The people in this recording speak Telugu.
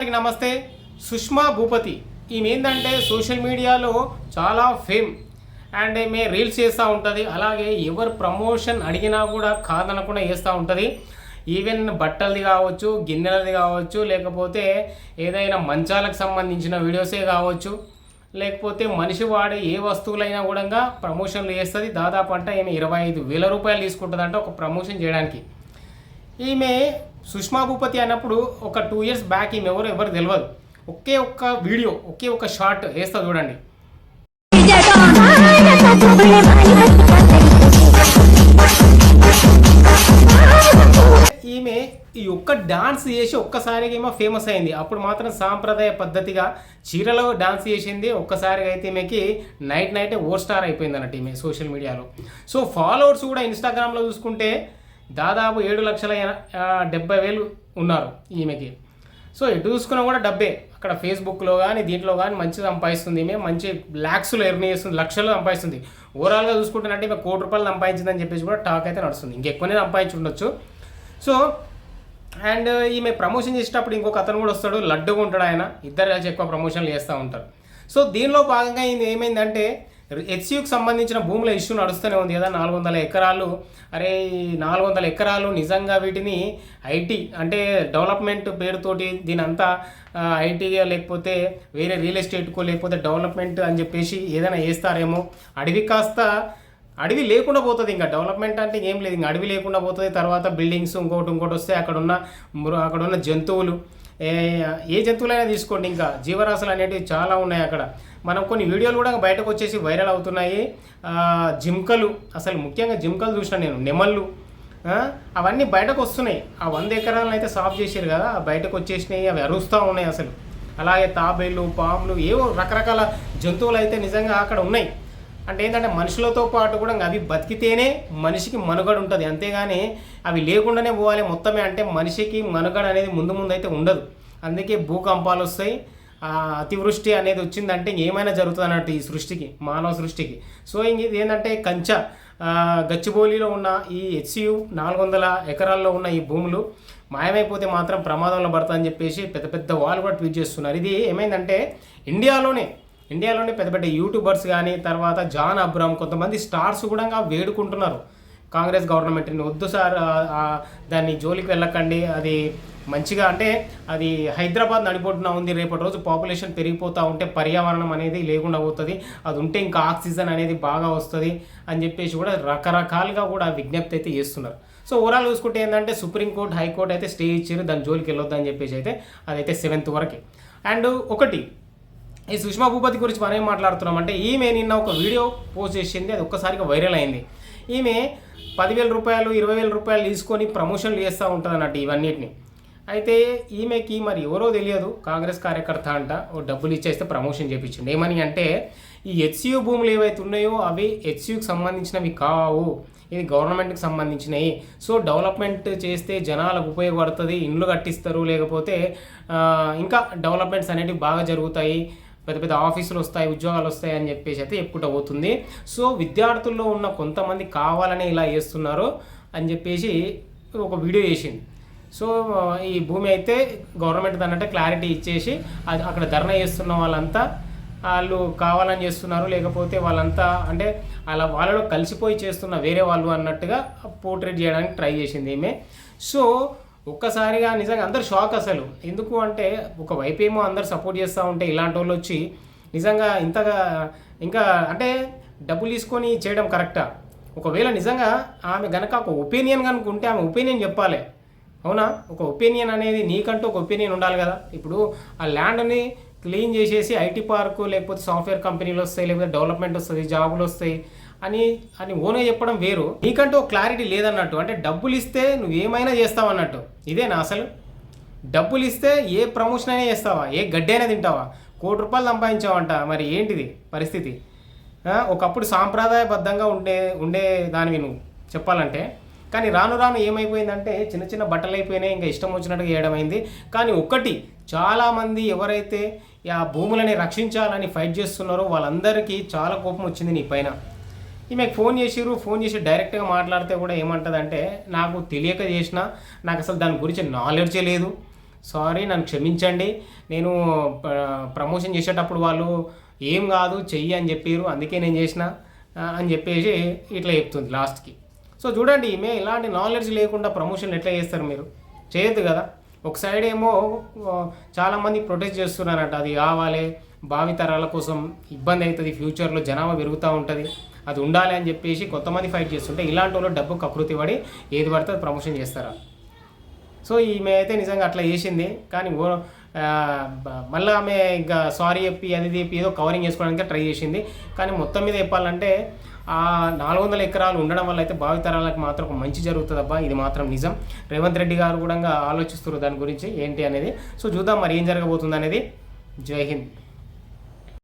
నమస్తే. సుష్మా భూపతి ఈమె ఏంటంటే సోషల్ మీడియాలో చాలా ఫేమ్ అండ్ ఈమె రీల్స్ చేస్తూ ఉంటుంది. అలాగే ఎవరు ప్రమోషన్ అడిగినా కూడా కాదనకుండా చేస్తూ ఉంటుంది. ఈవెన్ బట్టలది కావచ్చు, గిన్నెలది కావచ్చు, లేకపోతే ఏదైనా మంచాలకు సంబంధించిన వీడియోసే కావచ్చు, లేకపోతే మనిషి వాడే ఏ వస్తువులైనా కూడా ప్రమోషన్లు చేస్తుంది. దాదాపు అంటే ఈమె 25,000 రూపాయలు తీసుకుంటుందంట ఒక ప్రమోషన్ చేయడానికి. ఈమె సుష్మా భూపతి అన్నప్పుడు ఒక 2 years బ్యాక్ ఈమె ఎవరు తెలియదు. ఒకే ఒక్క వీడియో, ఒకే ఒక్క షార్ట్ వేస్తా చూడండి. ఈమె ఈ ఒక్క డాన్స్ చేసి ఒక్కసారిగా ఏమో ఫేమస్ అయింది. అప్పుడు మాత్రం సాంప్రదాయ పద్ధతిగా చీరలో డాన్స్ చేసింది. ఒక్కసారిగా అయితే ఈమెకి నైటే ఓవర్ స్టార్ అయిపోయింది అన్నట్టు ఈమె సోషల్ మీడియాలో. సో ఫాలోవర్స్ కూడా ఇన్స్టాగ్రామ్లో చూసుకుంటే దాదాపు 7,70,000 ఉన్నారు ఈమెకి. సో ఎటు చూసుకున్నా కూడా డబ్బే. అక్కడ ఫేస్బుక్లో కానీ దీంట్లో కానీ మంచి సంపాదిస్తుంది. ఈమె మంచి ల్యాక్స్లో ఎర్న్ చేస్తుంది, లక్షలు సంపాదిస్తుంది. ఓవరాల్గా చూసుకుంటున్నట్టు ఈమె ₹1 కోటి సంపాదించిందని చెప్పేసి కూడా టాక్ అయితే నడుస్తుంది. ఇంకెక్కువనే సంపాదించి ఉండొచ్చు. సో అండ్ ఈమె ప్రమోషన్ చేసేటప్పుడు ఇంకొక అతను కూడా వస్తాడు, లడ్డుగా ఉంటాడు ఆయన. ఇద్దరు కలిసి ఎక్కువ ప్రమోషన్లు చేస్తూ ఉంటారు. సో దీనిలో భాగంగా ఇది ఏమైందంటే హెచ్సియుకి సంబంధించిన భూముల ఇష్యూ నడుస్తూనే ఉంది కదా. 400 ఎకరాలు. అరే 400 ఎకరాలు నిజంగా వీటిని ఐటీ అంటే డెవలప్మెంట్ పేరుతోటి దీని అంతా ఐటీగా లేకపోతే వేరే రియల్ ఎస్టేట్కో లేకపోతే డెవలప్మెంట్ అని చెప్పేసి ఏదైనా వేస్తారేమో. అడవి కాస్త అడవి లేకుండా పోతుంది. ఇంకా డెవలప్మెంట్ అంటే ఏం లేదు, ఇంకా అడవి లేకుండా పోతుంది. తర్వాత బిల్డింగ్స్ ఇంకోటి వస్తే అక్కడున్న జంతువులు, ఏ జంతువులైనా తీసుకోండి, ఇంకా జీవరాశులు అనేటివి చాలా ఉన్నాయి అక్కడ. మనం కొన్ని వీడియోలు కూడా బయటకు వచ్చేసి వైరల్ అవుతున్నాయి. జింకలు, అసలు ముఖ్యంగా జింకలు చూసిన నేను, నెమళ్ళు, అవన్నీ బయటకు వస్తున్నాయి. ఆ 100 ఎకరాలను అయితే సాఫ్ చేశారు కదా, బయటకు వచ్చేసినాయి. అవి అరుస్తూ ఉన్నాయి అసలు. అలాగే తాబేళ్ళు, పాములు, ఏవో రకరకాల జంతువులు అయితే నిజంగా అక్కడ ఉన్నాయి. అంటే ఏంటంటే మనుషులతో పాటు కూడా అవి బతికితేనే మనిషికి మనుగడ ఉంటుంది. అంతేగాని అవి లేకుండానే పోవాలి మొత్తమే అంటే మనిషికి మనుగడ అనేది ముందు అయితే ఉండదు. అందుకే భూకంపాలు వస్తాయి, అతివృష్టి అనేది వచ్చిందంటే ఏమైనా జరుగుతుంది అన్నట్టు ఈ సృష్టికి, మానవ సృష్టికి. సో ఇది ఏంటంటే గచ్చిబౌలిలో ఉన్న ఈ హెచ్సియు 400 ఎకరాల్లో ఉన్న ఈ భూములు మాయమైపోతే మాత్రం ప్రమాదంలో పడతాయని చెప్పేసి పెద్ద వాళ్ళు కూడా ట్వీట్ చేస్తున్నారు. ఇది ఏమైందంటే ఇండియాలోనే పెద్ద యూట్యూబర్స్ కానీ, తర్వాత జాన్ అబ్రామ్, కొంతమంది స్టార్స్ కూడా వేడుకుంటున్నారు కాంగ్రెస్ గవర్నమెంట్ని. వద్దు సార్, దాన్ని జోలికి వెళ్ళకండి, అది మంచిగా అంటే అది హైదరాబాద్ నడిపోతున్నా ఉంది. రేపటి రోజు పాపులేషన్ పెరిగిపోతూ ఉంటే పర్యావరణం అనేది లేకుండా పోతుంది, అది ఉంటే ఇంకా ఆక్సిజన్ అనేది బాగా వస్తుంది అని చెప్పేసి కూడా రకరకాలుగా కూడా విజ్ఞప్తి అయితే చేస్తున్నారు. సో ఓవరాల్ చూసుకుంటే ఏంటంటే సుప్రీంకోర్టు, హైకోర్టు అయితే స్టే ఇచ్చారు, దాని జోలికి వెళ్ళొద్దు అని చెప్పేసి అయితే అదైతే 7th వరకు. అండ్ ఒకటి ఈ సుష్మా భూపతి గురించి మనం ఏం మాట్లాడుతున్నాం అంటే ఈమె నిన్న ఒక వీడియో పోస్ట్ చేసింది, అది ఒక్కసారిగా వైరల్ అయింది. ఈమె 10,000 రూపాయలు, 20,000 రూపాయలు తీసుకొని ప్రమోషన్లు చేస్తూ ఉంటుంది అన్నట్టు ఇవన్నిటిని. అయితే ఈమెకి మరి ఎవరో తెలియదు, కాంగ్రెస్ కార్యకర్త అంట, డబ్బులు ఇచ్చేస్తే ప్రమోషన్ చేయించండి. ఏమని అంటే ఈ హెచ్సియు భూములు ఏవైతే ఉన్నాయో అవి హెచ్సియుకి సంబంధించినవి కావు, ఇది గవర్నమెంట్కి సంబంధించినవి. సో డెవలప్మెంట్ చేస్తే జనాలకు ఉపయోగపడుతుంది, ఇండ్లు కట్టిస్తారు, లేకపోతే ఇంకా డెవలప్మెంట్స్ అనేటివి బాగా జరుగుతాయి, పెద్ద ఆఫీసులు వస్తాయి, ఉద్యోగాలు వస్తాయి అని చెప్పేసి అయితే చెప్పుకుంటూ పోతుంది. సో విద్యార్థుల్లో ఉన్న కొంతమంది కావాలని ఇలా చేస్తున్నారు అని చెప్పేసి ఒక వీడియో చేసింది. సో ఈ భూమి అయితే గవర్నమెంట్ అన్నట్టు క్లారిటీ ఇచ్చేసి అక్కడ ధర్నా చేస్తున్న వాళ్ళంతా వాళ్ళు కావాలని చేస్తున్నారు, లేకపోతే వాళ్ళంతా అంటే వాళ్ళలో కలిసిపోయి చేస్తున్న వేరే వాళ్ళు అన్నట్టుగా పోర్ట్రేట్ చేయడానికి ట్రై చేసింది ఈమె. సో ఒక్కసారిగా నిజంగా అందరు షాక్ అసలు. ఎందుకు అంటే ఒకవైపు ఏమో అందరు సపోర్ట్ చేస్తూ ఉంటే ఇలాంటి వాళ్ళు వచ్చి నిజంగా ఇంతగా ఇంకా అంటే డబ్బులు తీసుకొని చేయడం కరెక్టా? ఒకవేళ నిజంగా ఆమె గనక ఒక ఒపీనియన్ కనుకుంటే ఆమె ఒపీనియన్ చెప్పాలి, అవునా? ఒక ఒపీనియన్ అనేది నీకంటూ ఒక ఒపీనియన్ ఉండాలి కదా. ఇప్పుడు ఆ ల్యాండ్ని క్లీన్ చేసేసి ఐటీ పార్కు లేకపోతే సాఫ్ట్వేర్ కంపెనీలు వస్తాయి, లేకపోతే డెవలప్మెంట్ వస్తుంది, జాబులు వస్తాయి అని ఓనే చెప్పడం వేరు. నీకంటూ ఒక క్లారిటీ లేదన్నట్టు. అంటే డబ్బులు ఇస్తే నువ్వు ఏమైనా చేస్తావు అన్నట్టు. ఇదేనా అసలు? డబ్బులు ఇస్తే ఏ ప్రమోషన్ అయినా చేస్తావా, ఏ గడ్డి అయినా తింటావా? ₹1 కోటి సంపాదించావంట, మరి ఏంటిది పరిస్థితి? ఒకప్పుడు సాంప్రదాయబద్ధంగా ఉండే దానివి నువ్వు చెప్పాలంటే. కానీ రాను ఏమైపోయిందంటే చిన్న బట్టలు అయిపోయినాయి, ఇంకా ఇష్టం వచ్చినట్టుగా చేయడమైంది. కానీ ఒక్కటి, చాలామంది ఎవరైతే ఆ భూములని రక్షించాలని ఫైట్ చేస్తున్నారో వాళ్ళందరికీ చాలా కోపం వచ్చింది నీ పైన. ఈమెకు ఫోన్ చేసి డైరెక్ట్గా మాట్లాడితే కూడా ఏమంటుందంటే నాకు తెలియక చేసిన, నాకు అసలు దాని గురించి నాలెడ్జే లేదు, సారీ, నన్ను క్షమించండి, నేను ప్రమోషన్ చేసేటప్పుడు వాళ్ళు ఏం కాదు చెయ్యి అని చెప్పారు, అందుకే నేను చేసిన అని చెప్పేసి ఇట్లా చెప్తుంది లాస్ట్కి. సో చూడండి, ఈమె ఇలాంటి నాలెడ్జ్ లేకుండా ప్రమోషన్లు ఎట్లా చేస్తారు? మీరు చేయొద్దు కదా. ఒక సైడ్ ఏమో చాలామంది ప్రొటెస్ట్ చేస్తున్నారంట, అది కావాలి, భావితరాల కోసం ఇబ్బంది అవుతుంది, ఫ్యూచర్లో జనాభా పెరుగుతూ ఉంటుంది, అది ఉండాలి అని చెప్పేసి కొంతమంది ఫైట్ చేస్తుంటే ఇలాంటి వాళ్ళు డబ్బు కకృతి పడి ఏది పడితే అది ప్రమోషన్ చేస్తారా? సో ఈమె అయితే నిజంగా అట్లా చేసింది. కానీ మళ్ళీ ఆమె ఇంకా సారీ చెప్పి అది చెప్పి ఏదో కవరింగ్ చేసుకోవడానికి ట్రై చేసింది. కానీ మొత్తం మీద చెప్పాలంటే ఆ 400 ఎకరాలు ఉండడం వల్ల అయితే భావితరాలకు మాత్రం ఒక మంచి జరుగుతుందబ్బా, ఇది మాత్రం నిజం. రేవంత్ రెడ్డి గారు కూడా ఆలోచిస్తున్నారు దాని గురించి ఏంటి అనేది. సో చూద్దాం మరి ఏం జరగబోతుంది అనేది. జై హింద్.